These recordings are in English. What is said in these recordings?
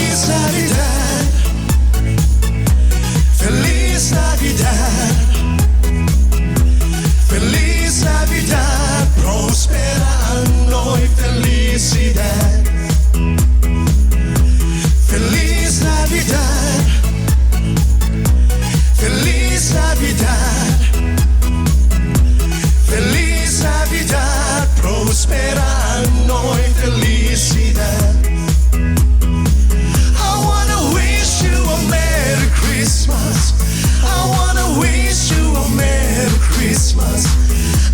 Feliz Navidad, feliz Navidad, próspera año y felicidad. Feliz Navidad, feliz Navidad, feliz Navidad, próspera año y felicidad. I wanna wish you a Merry Christmas. I wanna wish you a Merry Christmas.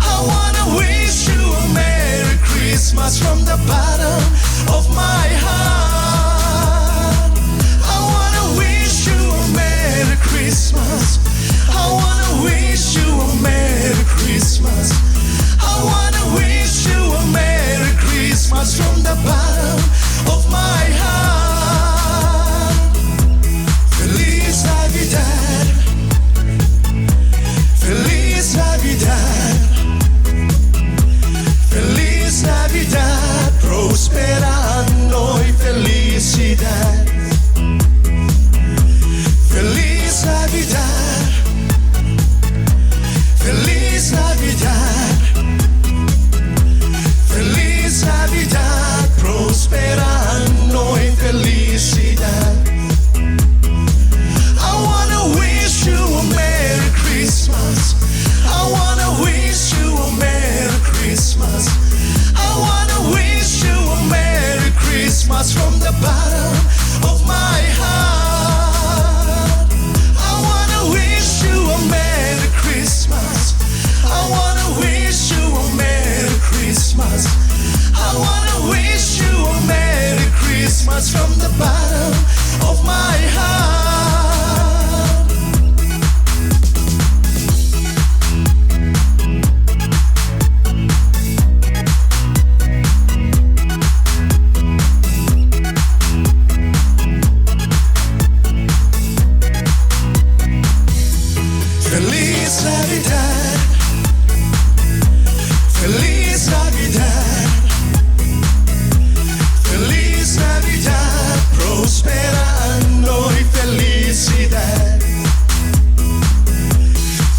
I wanna wish you a Merry Christmas from the bottom of my heart. I wanna wish you a Merry Christmas. I wanna wish you a Merry Christmas. I wanna wish you a Merry Christmas from the bottom of my heart. Feliz Navidad, feliz Navidad, feliz Navidad, próspera año y felicidad. Feliz Navidad, feliz Navidad, feliz Navidad, próspera año y felicidad. I wanna wish you a Merry Christmas. I wanna wish you a Merry Christmas. I wanna wish you a Merry Christmas from the bottom of my heart. I wanna wish you a Merry Christmas. I wanna wish you a Merry Christmas. I wanna wish you a Merry Christmas from the bottom of my heart. Feliz Navidad, feliz Navidad, feliz Navidad, próspera año y felicidad.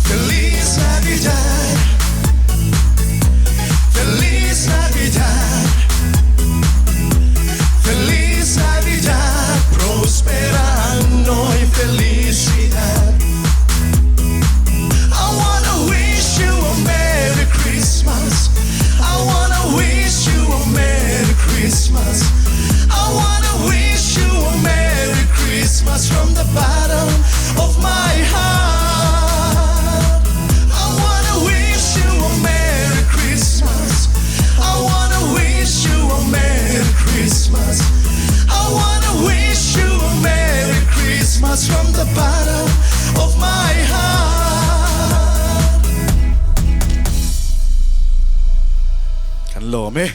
Feliz Navidad, feliz Navidad, feliz Navidad, próspera año y felicidad. I wanna wish you a Merry Christmas. I wanna wish you a Merry Christmas. I wanna wish you a Merry Christmas from the bottom of my heart. I wanna wish you a Merry Christmas. I wanna wish you a Merry Christmas. I wanna wish you a Merry Christmas from the bottom of my heart. Kan lå med